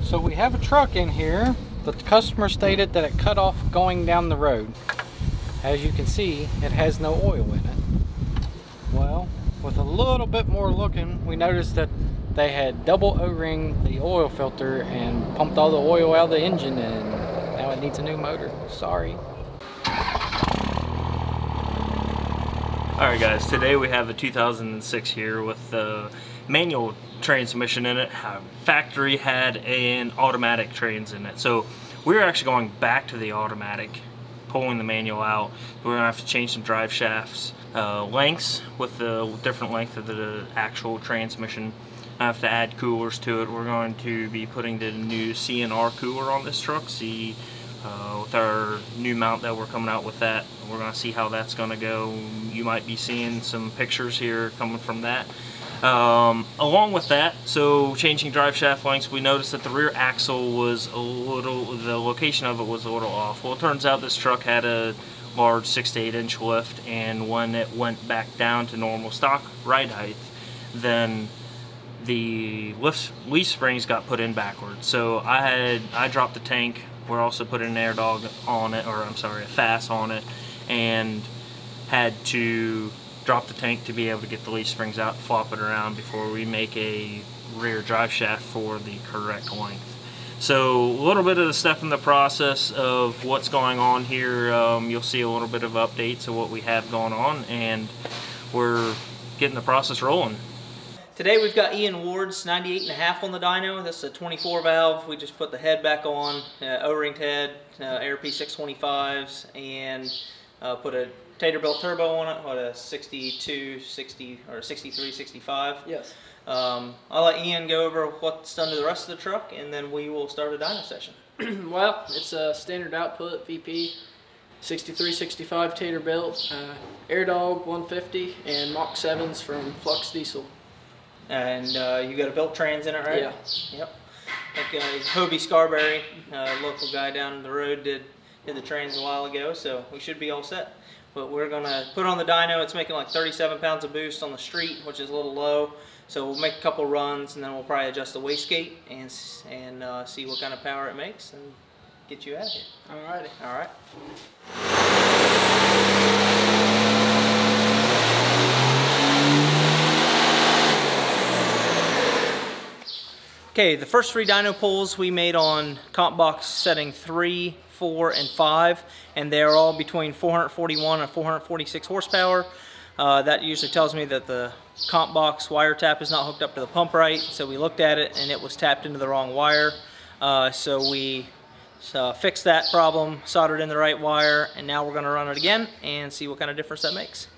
So we have a truck in here, but the customer stated that it cut off going down the road. As you can see, it has no oil in it. Well, with a little bit more looking, we noticed that they had double O-ring the oil filter and pumped all the oil out of the engine, and now it needs a new motor. Sorry. Alright guys, today we have a 2006 here with the manual transmission in it. Factory had an automatic trans in it. So we're actually going back to the automatic, pulling the manual out. We're going to have to change some drive shafts lengths with the different length of the actual transmission. I have to add coolers to it. We're going to be putting the new CNR cooler on this truck. With our new mount that we're coming out with that, we're going to see how that's going to go. You might be seeing some pictures here coming from that. Along with that, so changing drive shaft lengths, we noticed that the rear axle was a little, the location of it was a little off. Well, it turns out this truck had a large 6 to 8 inch lift, and when it went back down to normal stock ride height, then the leaf springs got put in backwards. So I dropped the tank. We're also putting an air dog on it, or I'm sorry, a FAS on it, and had to drop the tank to be able to get the leaf springs out, flop it around before we make a rear drive shaft for the correct length. So a little bit of the step in the process of what's going on here. You'll see a little bit of updates of what we have going on, and we're getting the process rolling. Today we've got Ian Ward's 98.5 on the dyno. This is a 24 valve. We just put the head back on, O-ringed head, ARP 625s, and put a Taterbilt turbo on it. What, a 62, 60, or 63, 65? Yes. I'll let Ian go over what's done to the rest of the truck, and then we will start a dyno session. Well, it's a standard output VP 63, 65 Taterbilt, Air Dog 150, and Mach 7s from Flux Diesel. And you got a built trans in it, right? Yeah. Yep. Like Hobie Scarberry, local guy down the road, did the trans a while ago, so we should be all set. But we're gonna put on the dyno. It's making like 37 pounds of boost on the street, which is a little low. So we'll make a couple runs, and then we'll probably adjust the wastegate and see what kind of power it makes, and get you out of here. Alrighty. All right. Okay, the first 3 dyno pulls we made on comp box setting 3, 4, and 5, and they're all between 441 and 446 horsepower. That usually tells me that the comp box wire tap is not hooked up to the pump right, so we looked at it and it was tapped into the wrong wire. So we fixed that problem, soldered in the right wire, and now we're going to run it again and see what kind of difference that makes.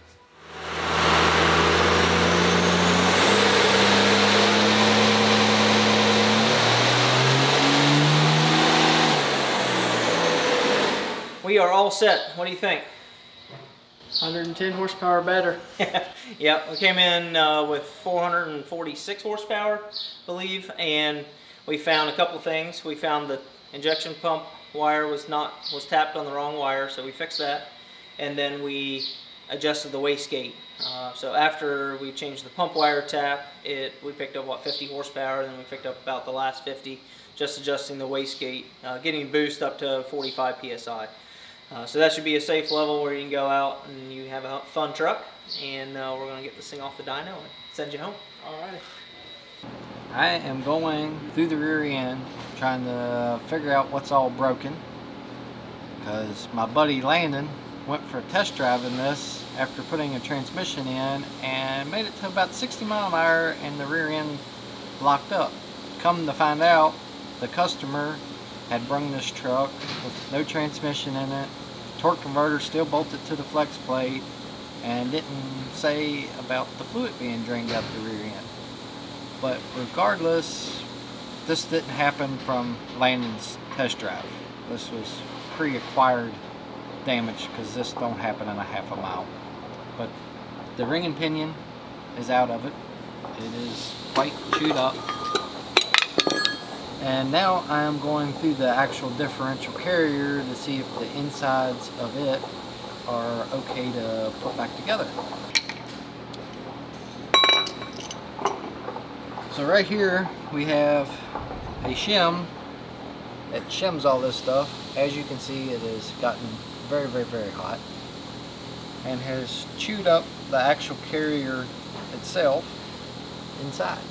We are all set. What do you think? 110 horsepower better. Yep, we came in with 446 horsepower, I believe, and we found a couple things. We found the injection pump wire was tapped on the wrong wire, so we fixed that, and then we adjusted the wastegate. So after we changed the pump wire tap, we picked up what, 50 horsepower, and then we picked up about the last 50, just adjusting the wastegate, getting boost up to 45 psi. So that should be a safe level where you can go out and you have a fun truck, and we're going to get this thing off the dyno and send you home. Alrighty. I am going through the rear end trying to figure out what's all broken, because my buddy Landon went for a test drive in this after putting a transmission in and made it to about 60 mile an hour and the rear end locked up. Come to find out, the customer had brung this truck with no transmission in it, torque converter still bolted to the flex plate, and didn't say about the fluid being drained out the rear end. But regardless, this didn't happen from Landon's test drive. This was pre-acquired damage, because this don't happen in a half a mile. But the ring and pinion is out of it. It is quite chewed up. And now I am going through the actual differential carrier to see if the insides of it are okay to put back together. So right here we have a shim that shims all this stuff. As you can see, it has gotten very, very, very hot and has chewed up the actual carrier itself inside.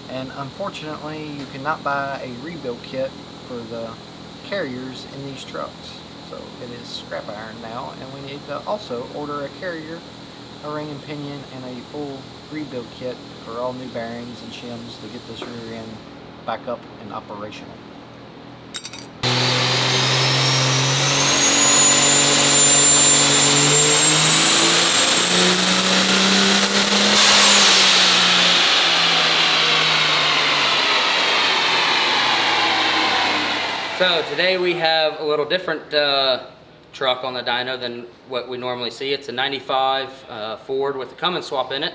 And unfortunately, you cannot buy a rebuild kit for the carriers in these trucks. So it is scrap iron now, and we need to also order a carrier, a ring and pinion, and a full rebuild kit for all new bearings and shims to get this rear end back up and operational. So today we have a little different truck on the dyno than what we normally see. It's a 95 Ford with a Fummins swap in it.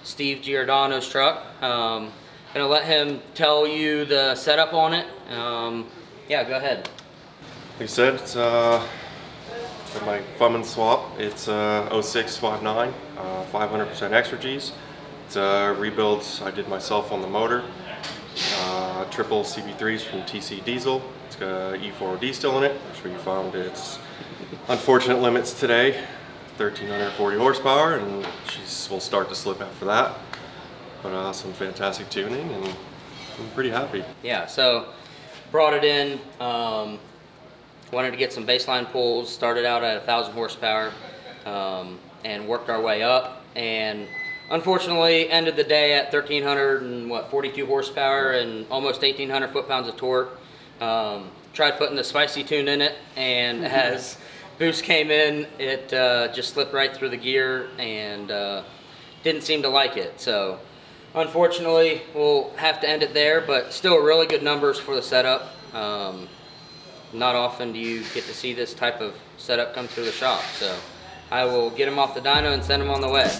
Steve Giordano's truck. Gonna let him tell you the setup on it. Yeah, go ahead. Like you said, it's my Fummins swap. It's 0659, 500% extra Gs. It's a rebuild I did myself on the motor. Triple CV3s from TC Diesel. It's got E4OD still in it, which we found its unfortunate limits today. 1340 horsepower, and will start to slip after that. But some fantastic tuning, and I'm pretty happy. Yeah, so brought it in, wanted to get some baseline pulls, started out at 1,000 horsepower, and worked our way up, and unfortunately ended the day at 1,342 horsepower and almost 1,800 foot-pounds of torque. Tried putting the spicy tune in it, and as boost came in, it just slipped right through the gear and didn't seem to like it. So unfortunately, we'll have to end it there, but still really good numbers for the setup. Not often do you get to see this type of setup come through the shop. So I will get them off the dyno and send them on the way.